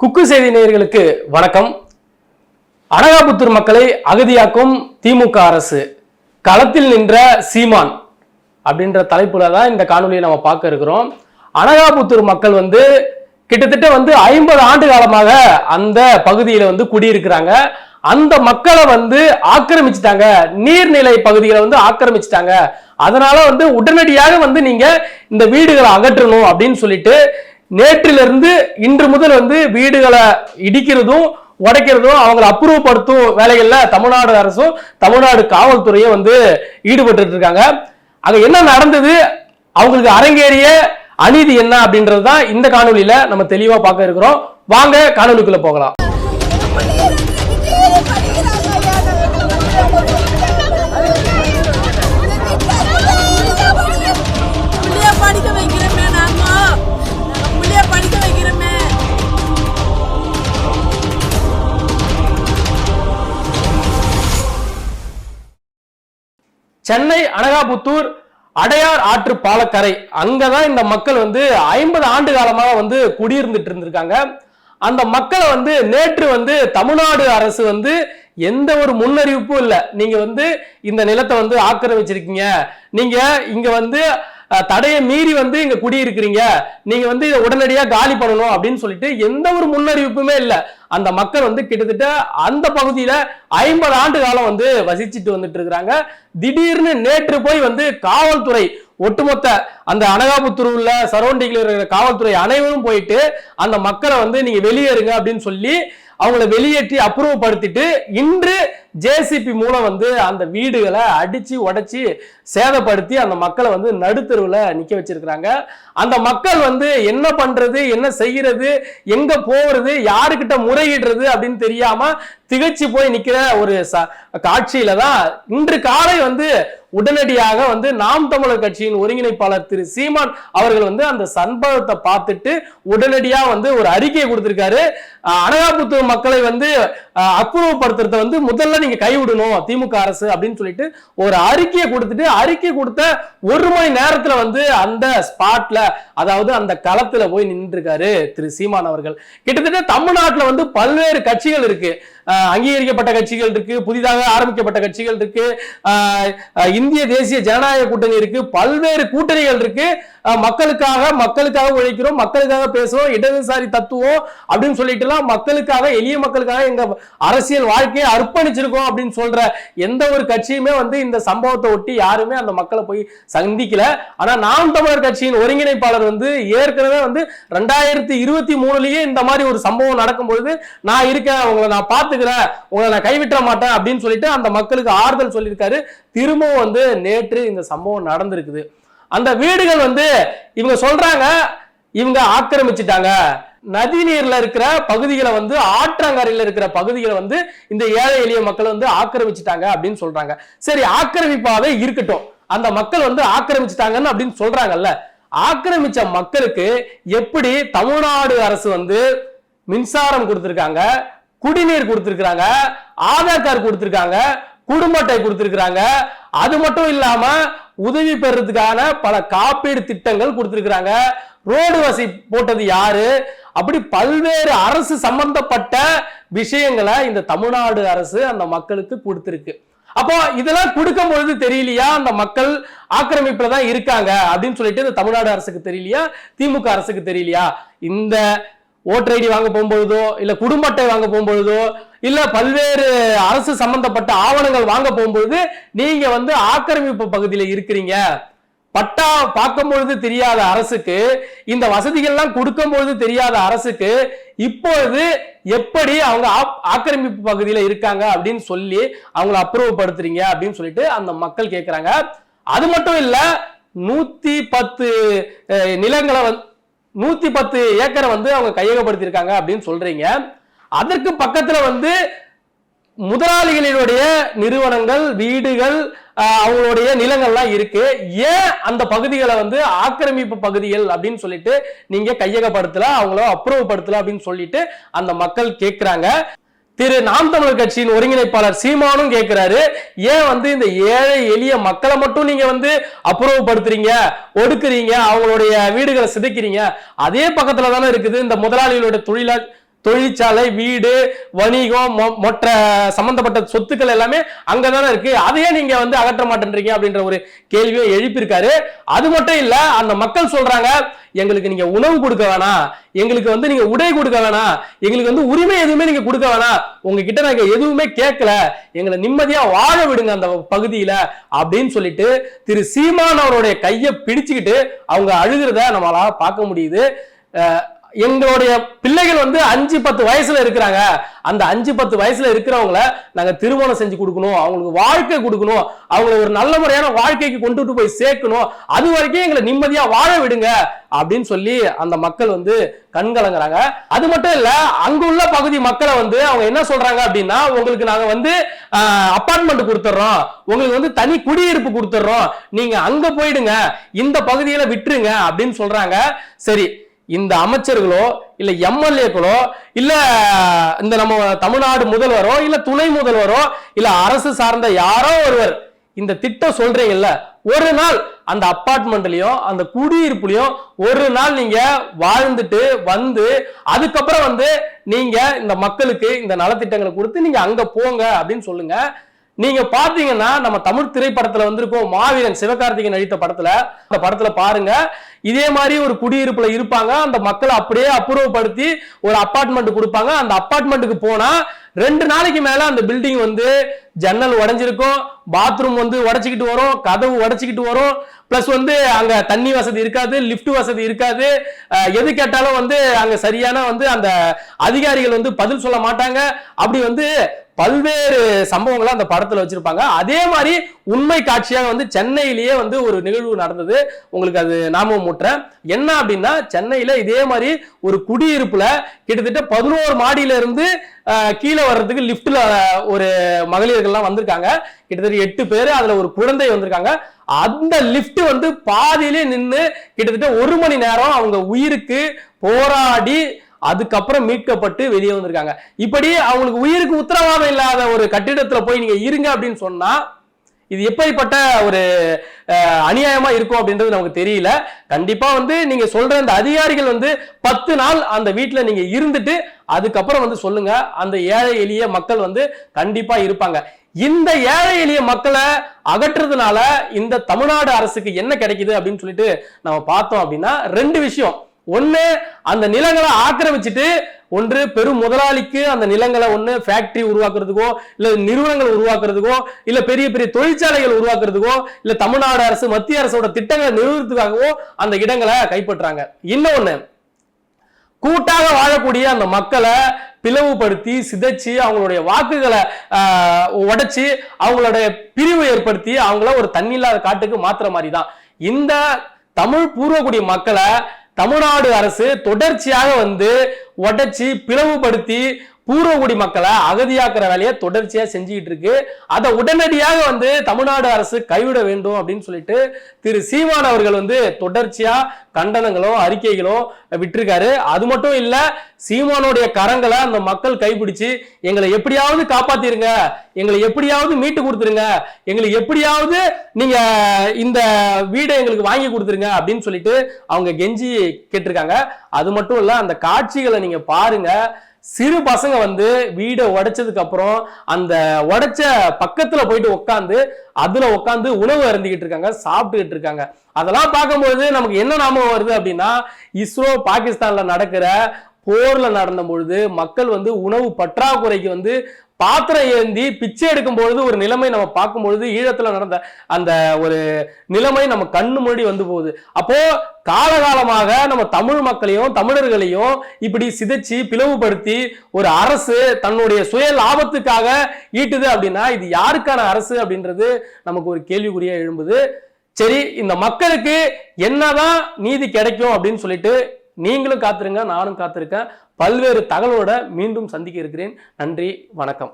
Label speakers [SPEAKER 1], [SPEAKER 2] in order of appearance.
[SPEAKER 1] குக்கு செய்தி நேயர்களுக்கு வணக்கம். அனகாபுத்தூர் மக்களை அகதியாக்கும் திமுக அரசு, களத்தில் நின்ற சீமான் அப்படின்ற தலைப்புல தான் இந்த காணொலியை நம்ம பார்க்க இருக்கிறோம். அனகாபுத்தூர் மக்கள் கிட்டத்தட்ட 50 ஆண்டு காலமாக அந்த பகுதியில குடியிருக்கிறாங்க. அந்த மக்களை ஆக்கிரமிச்சுட்டாங்க, நீர்நிலை பகுதிகளை ஆக்கிரமிச்சுட்டாங்க. அதனால உடனடியாக நீங்க இந்த வீடுகளை அகற்றணும் அப்படின்னு சொல்லிட்டு நேற்றிலிருந்து இன்று முதல் வீடுகளை இடிக்கிறதும் உடைக்கிறதும் அவங்களை அப்புறப்படுத்தும் வேலைகள்ல தமிழ்நாடு அரசும் தமிழ்நாடு காவல்துறையும் ஈடுபட்டு இருக்காங்க. அங்க என்ன நடந்தது, அவங்களுக்கு அரங்கேறிய அநீதி என்ன அப்படின்றதுதான் இந்த காணொலியில நம்ம தெளிவா பார்க்க இருக்கிறோம். வாங்க காணொலிக்குள்ள போகலாம். சென்னை அனகாபுத்தூர் அடையார் ஆற்று பாலக்கரை, அங்கதான் இந்த மக்கள் 50 ஆண்டு காலமாக குடியிருந்துட்டு இருந்திருக்காங்க. அந்த மக்களை நேற்று தமிழ்நாடு அரசு எந்த ஒரு முன்னறிவிப்பும் இல்லை. நீங்க இந்த நிலத்தை ஆக்கிரமிச்சிருக்கீங்க, நீங்க இங்க தடையை மீறி இங்க குடியிருக்கிறீங்க, நீங்க இதை உடனடியா காலி பண்ணணும் அப்படின்னு சொல்லிட்டு எந்த ஒரு முன்னறிவிப்புமே இல்லை. அந்த மக்கள் கிட்டத்தட்ட அந்த பகுதியில 50 ஆண்டு காலம் வசிச்சுட்டு வந்துட்டு இருக்கிறாங்க. திடீர்னு நேற்று போய் காவல்துறை, ஒட்டுமொத்த அந்த அனகாபுத்தூர் உள்ள சரௌண்டிங்ல இருக்கிற காவல்துறை அனைவரும் போயிட்டு அந்த மக்களை நீங்க வெளியேறுங்க அப்படின்னு சொல்லி அவங்கள வெளியேற்றி அப்புறப்படுத்திட்டு இன்று ஜேசிபி மூலம் அந்த வீடுகளை அடிச்சு உடைச்சி சேதப்படுத்தி அந்த மக்களை நடுத்தருவுல நிக்க வச்சிருக்கிறாங்க. அந்த மக்கள் என்ன பண்றது, என்ன செய்யறது, எங்க போறது, யாருக்கிட்ட முறையிடுறது அப்படின்னு தெரியாம திகச்சு போய் நிக்கிற ஒரு காட்சியில தான் இன்று காலை உடனடியாக நாம் தமிழர் கட்சியின் ஒருங்கிணைப்பாளர் திரு சீமான் அவர்கள் அந்த சம்பவத்தை பார்த்துட்டு உடனடியா ஒரு அறிக்கையை கொடுத்திருக்காரு. அனகாபுத்தூர் மக்களை அப்புறப்படுத்துறத முதல்ல நீங்க கைவிடணும் திமுக அரசு அப்படின்னு சொல்லிட்டு ஒரு அறிக்கையை கொடுத்துட்டு, அறிக்கை கொடுத்த 1 மணி நேரத்துல அந்த ஸ்பாட்ல, அதாவது அந்த களத்துல போய் நின்று இருக்காரு திரு சீமான் அவர்கள். கிட்டத்தட்ட தமிழ்நாட்டுல பல்வேறு கட்சிகள் இருக்கு, அங்கீகரிக்கப்பட்ட கட்சிகள் இருக்கு, புதிதாக ஆரம்பிக்கப்பட்ட கட்சிகள் இருக்கு, இந்திய தேசிய ஜனநாயக கூட்டணி இருக்கு, பல்வேறு கூட்டணிகள் இருக்கு. மக்களுக்காக உழைக்கிறோம், மக்களுக்காக பேசுறோம், இடதுசாரி தத்துவம் அப்படின்னு சொல்லிட்டு மக்களுக்காக, எளிய மக்களுக்காக எங்க அரசியல் வாழ்க்கையை அர்ப்பணிச்சிருக்கோம் அப்படின்னு சொல்ற எந்த ஒரு கட்சியுமே இந்த சம்பவத்தை ஒட்டி யாருமே அந்த மக்களை போய் சந்திக்கல. ஆனா நாம் தமிழர் கட்சியின் ஒருங்கிணைப்பாளர் ஏற்கனவே 2023லயே இந்த மாதிரி ஒரு சம்பவம் நடக்கும் பொழுது நான் இருக்கேன், உங்களை நான் பாத்துக்கிறேன், உங்களை நான் கைவிட்ட மாட்டேன் அப்படின்னு சொல்லிட்டு அந்த மக்களுக்கு ஆறுதல் சொல்லியிருக்காரு. திரும்பவும் நேற்று இந்த சம்பவம் நடந்திருக்குது. அந்த வீடுகள் இவங்க சொல்றாங்க இவங்க ஆக்கிரமிச்சிட்டாங்க, நதி நீர்ல இருக்கிற பகுதிகளை ஆற்றங்கரையில இருக்கிற பகுதிகளை இந்த ஏழை எளிய மக்கள் ஆக்கிரமிச்சிட்டாங்க அப்படின்னு சொல்றாங்க. சரி, ஆக்கிரமிப்பாவே இருக்கட்டும், அந்த மக்கள் ஆக்கிரமிச்சிட்டாங்கன்னு அப்படின்னு சொல்றாங்கல்ல, ஆக்கிரமிச்ச மக்களுக்கு எப்படி தமிழ்நாடு அரசு மின்சாரம் கொடுத்திருக்காங்க, குடிநீர் கொடுத்திருக்காங்க, ஆதார் கார்டு கொடுத்திருக்காங்க, குடும்ப அட்டை கொடுத்திருக்காங்க, அது மட்டும் இல்லாம உதவி பெறதுக்கான பல காப்பீடு திட்டங்கள் கொடுத்திருக்காங்க, ரோடு வசதி போட்டது யாரு, அப்படி பல்வேறு அரசு சம்பந்தப்பட்ட விஷயங்களை இந்த தமிழ்நாடு அரசு அந்த மக்களுக்கு கொடுத்திருக்கு. அப்போ இதெல்லாம் கொடுக்கும் பொழுது தெரியலையா அந்த மக்கள் ஆக்கிரமிப்புல தான் இருக்காங்க அப்படின்னு சொல்லிட்டு இந்த தமிழ்நாடு அரசுக்கு தெரியலையா, திமுக அரசுக்கு தெரியலையா? இந்த ஓட்டர் ஐடி வாங்க போகும்பொழுதோ, இல்ல குடும்ப அட்டை வாங்க போகும்பொழுதோ, இல்ல பல்வேறு அரசு சம்பந்தப்பட்ட ஆவணங்கள் வாங்க போகும்பொழுது நீங்க ஆக்கிரமிப்பு பகுதியில இருக்கிறீங்க, பட்டா பார்க்கும் பொழுது தெரியாத அரசுக்கு, இந்த வசதிகள்லாம் கொடுக்கும் பொழுது தெரியாத அரசுக்கு இப்பொழுது எப்படி அவங்க ஆக்கிரமிப்பு பகுதியில இருக்காங்க அப்படின்னு சொல்லி அவங்களை அப்புறப்படுத்துறீங்க அப்படின்னு சொல்லிட்டு அந்த மக்கள் கேட்கிறாங்க. அது மட்டும் இல்ல, 110 நிலங்களை 110 ஏக்கரை அவங்க கையகப்படுத்திருக்காங்க அப்படின்னு சொல்றீங்க. அதற்கு பக்கத்துல முதலாளிகளினுடைய நிறுவனங்கள், வீடுகள், அவங்களுடைய நிலங்கள்லாம் இருக்கு. ஏன் அந்த பகுதிகளை ஆக்கிரமிப்பு பகுதிகள் அப்படின்னு சொல்லிட்டு நீங்க கையகப்படுத்தல, அவங்கள அப்புறப்படுத்தல அப்படின்னு சொல்லிட்டு அந்த மக்கள் கேட்கிறாங்க. திரு நாம் தமிழர் கட்சியின் ஒருங்கிணைப்பாளர் சீமானும் கேட்கிறாரு, ஏன் இந்த ஏழை எளிய மக்களை மட்டும் நீங்க அப்புறப்படுத்துறீங்க, ஒடுக்குறீங்க, அவங்களுடைய வீடுகளை சிதைக்கிறீங்க? அதே பக்கத்துல தானே இருக்குது இந்த முதலாளிகளுடைய தொழிற்சாலை, வீடு, வணிகம், மொற்ற சம்பந்தப்பட்ட சொத்துக்கள் எல்லாமே அங்கதானே இருக்கு. அதையே நீங்க வந்து அகற்ற மாட்டேன்றீங்க அப்படின்ற ஒரு கேள்வியை எழுப்பியிருக்காரு. அது மட்டும் இல்ல, அந்த மக்கள் சொல்றாங்க, எங்களுக்கு நீங்க உணவு கொடுக்க வேணாம், எங்களுக்கு வந்து நீங்க உடை கொடுக்க வேணாம், எங்களுக்கு வந்து உரிமை எதுவுமே நீங்க கொடுக்க வேணாம், உங்ககிட்ட நாங்க எதுவுமே கேட்கல, எங்களை நிம்மதியா வாழ விடுங்க அந்த பகுதியில அப்படின்னு சொல்லிட்டு திரு சீமான் அவருடைய கையை பிடிச்சுக்கிட்டு அவங்க அழுகிறத நம்மளால பார்க்க முடியுது. எங்களுடைய பிள்ளைகள் வந்து 5-10 வயசுல இருக்கிறாங்க, அந்த 5-10 வயசுல இருக்கிறவங்கள நாங்க திருமணம் செஞ்சு கொடுக்கணும், அவங்களுக்கு வாழ்க்கை கொடுக்கணும், அவங்களை ஒரு நல்ல முறையான வாழ்க்கைக்கு கொண்டுட்டு போய் சேர்க்கணும், அது வரைக்கும் எங்களை நிம்மதியா வாழ விடுங்க அப்படின்னு சொல்லி அந்த மக்கள் வந்து கண்கலங்குறாங்க. அது மட்டும் இல்ல, அங்குள்ள பகுதி மக்களை வந்து அவங்க என்ன சொல்றாங்க அப்படின்னா, உங்களுக்கு நாங்க வந்து அபார்ட்மெண்ட் கொடுத்துறோம், உங்களுக்கு வந்து தனி குடியிருப்பு கொடுத்துறோம், நீங்க அங்க போயிடுங்க, இந்த பகுதியில விட்டுருங்க அப்படின்னு சொல்றாங்க. சரி, இந்த அமைச்சர்களோ இல்ல எம்எல்ஏக்களோ இல்ல இந்த நம்ம தமிழ்நாடு முதல்வரோ இல்ல துணை முதல்வரோ இல்ல அரசு சார்ந்த யாரோ ஒருவர் இந்த திட்டம் சொல்றீங்கல்ல, ஒரு நாள் அந்த அபார்ட்மெண்ட்லயும் அந்த குடியிருப்புலயும் ஒரு நாள் நீங்க வாழ்ந்துட்டு வந்து அதுக்கப்புறம் வந்து நீங்க இந்த மக்களுக்கு இந்த நலத்திட்டங்களை கொடுத்து நீங்க அங்க போங்க அப்படின்னு சொல்லுங்க. நீங்க பாத்தீங்கன்னா நம்ம தமிழ் திரைப்படத்துல வந்திருக்கோம், மாவீரன் சிவகார்த்திகேயன் நடித்த படத்துல, அந்த படத்துல பாருங்க, இதே மாதிரி ஒரு குடியிருப்புல இருப்பாங்க, அந்த மக்களை அப்படியே அப்புறப்படுத்தி ஒரு அபார்ட்மெண்ட் கொடுப்பாங்க. அந்த அபார்ட்மெண்ட்டுக்கு போனா 2 நாளைக்கு மேல அந்த பில்டிங் வந்து ஜன்னல் உடைஞ்சிருக்கும், பாத்ரூம் வந்து உடைச்சிக்கிட்டு வரும், கதவு உடைச்சிக்கிட்டு வரும், பிளஸ் வந்து அங்க தண்ணி வசதி இருக்காது, லிப்ட் வசதி இருக்காது, எது கேட்டாலும் வந்து அங்க சரியான வந்து அந்த அதிகாரிகள் வந்து பதில் சொல்ல மாட்டாங்க. அப்படி வந்து பல்வேறு சம்பவங்களை அந்த படத்துல வச்சிருப்பாங்க. அதே மாதிரி உண்மை காட்சியாக வந்து சென்னையிலேயே வந்து ஒரு நிகழ்வு நடந்தது, உங்களுக்கு அது ஞாபகம் ஊட்டுறேன். என்ன அப்படின்னா, சென்னையில இதே மாதிரி ஒரு குடியிருப்புல கிட்டத்தட்ட 11 மாடியில இருந்து கீழே வர்றதுக்கு லிப்ட்ல ஒரு மகளிர்கள்லாம் வந்திருக்காங்க, கிட்டத்தட்ட 8 பேர், அதுல ஒரு குழந்தை வந்திருக்காங்க. அந்த லிப்ட் வந்து பாதியிலே நின்று கிட்டத்தட்ட 1 மணி நேரம் அவங்க உயிருக்கு போராடி அதுக்கப்புறம் மீட்கப்பட்டு வெளியே வந்திருக்காங்க. இப்படி அவங்களுக்கு உயிருக்கு உத்தரவாதம் இல்லாத ஒரு கட்டிடத்துல போய் நீங்க இருங்க அப்படின்னு சொன்னா இது எப்படிப்பட்ட ஒரு அநியாயமா இருக்கும் அப்படின்றது நமக்கு தெரியல. கண்டிப்பா வந்து நீங்க சொல்ற அந்த அதிகாரிகள் வந்து 10 நாள் அந்த வீட்டுல நீங்க இருந்துட்டு அதுக்கப்புறம் வந்து சொல்லுங்க, அந்த ஏழை எளிய மக்கள் வந்து கண்டிப்பா இருப்பாங்க. இந்த ஏழை எளிய மக்களை அகற்றுறதுனால இந்த தமிழ்நாடு அரசுக்கு என்ன கிடைக்குது அப்படின்னு சொல்லிட்டு நம்ம பார்த்தோம் அப்படின்னா 2 விஷயம். ஒண்ணு, அந்த நிலங்களை ஆக்கிரமிச்சுட்டு ஒன்று பெரும் முதலாளிக்கு அந்த நிலங்களை ஒண்ணு ஃபேக்டரி உருவாக்குறதுக்கோ இல்ல நிறுவனங்கள் உருவாக்குறதுக்கோ இல்ல பெரிய பெரிய தொழிற்சாலைகள் உருவாக்குறதுக்கோ இல்ல தமிழ்நாடு அரசு மத்திய அரசோட திட்டங்களை நிறுவனத்துக்காகவோ அந்த இடங்களை கைப்பற்றாங்க. இன்னொன்னு, கூட்டாக வாழக்கூடிய அந்த மக்களை பிளவுபடுத்தி சிதைச்சு அவங்களுடைய வாக்குகளை உடைச்சு அவங்களுடைய பிரிவு ஏற்படுத்தி அவங்கள ஒரு தண்ணி இல்லாத காட்டுக்கு மாத்துற மாதிரி தான் இந்த தமிழ் பூர்வக்குடி மக்களை தமிழ்நாடு அரசு தொடர்ச்சியாக வந்து உடைச்சி பிளவுபடுத்தி பூர்வகுடி மக்களை அகதியாக்குற வேலையை தொடர்ச்சியா செஞ்சுக்கிட்டு இருக்கு. அதை உடனடியாக வந்து தமிழ்நாடு அரசு கைவிட வேண்டும் அப்படின்னு சொல்லிட்டு திரு சீமான் அவர்கள் வந்து தொடர்ச்சியா கண்டனங்களோ அறிக்கைகளோ விட்டிருக்காரு. அது மட்டும் இல்ல, சீமானுடைய கரங்களை அந்த மக்கள் கைப்பிடிச்சு எங்களை எப்படியாவது காப்பாத்திருங்க, எங்களை எப்படியாவது மீட்டு கொடுத்துருங்க, எங்களை எப்படியாவது நீங்க இந்த வீடை எங்களுக்கு வாங்கி கொடுத்துருங்க அப்படின்னு சொல்லிட்டு அவங்க கெஞ்சி கேட்டிருக்காங்க. அது மட்டும் இல்ல, அந்த காட்சிகளை நீங்க பாருங்க, சிறு பசங்க வந்து வீடை உடைச்சதுக்கு அப்புறம் அந்த உடைச்ச பக்கத்துல போயிட்டு உட்காந்து அதுல உட்காந்து உணவு அருந்திக்கிட்டு இருக்காங்க, சாப்பிட்டுக்கிட்டு இருக்காங்க. அதெல்லாம் பார்க்கும்போது நமக்கு என்ன ஞாபகம் வருது அப்படின்னா, இஸ்ரோ பாகிஸ்தான்ல நடக்கிற போர்ல நடந்த பொழுது மக்கள் வந்து உணவு பற்றாக்குறைக்கு வந்து பாத்திரம் ஏந்தி பிச்சை எடுக்கும் பொழுது ஒரு நிலைமை நம்ம பார்க்கும் பொழுது ஈழத்துல நடந்த அந்த ஒரு நிலைமை நம்ம கண்ணு முன்னாடி வந்து போகுது. அப்போ காலகாலமாக நம்ம தமிழ் மக்களையும் தமிழர்களையும் இப்படி சிதைச்சு பிளவுபடுத்தி ஒரு அரசு தன்னுடைய சுய லாபத்துக்காக ஈட்டுது அப்படின்னா இது யாருக்கான அரசு அப்படின்றது நமக்கு ஒரு கேள்விக்குறியா எழும்புது. சரி, இந்த மக்களுக்கு என்னதான் நீதி கிடைக்கும் அப்படின்னு சொல்லிட்டு நீங்களும் காத்திருங்க, நானும் காத்திருக்கேன். பல்வேறு தகவலோட மீண்டும் சந்திக்க இருக்கிறேன். நன்றி, வணக்கம்.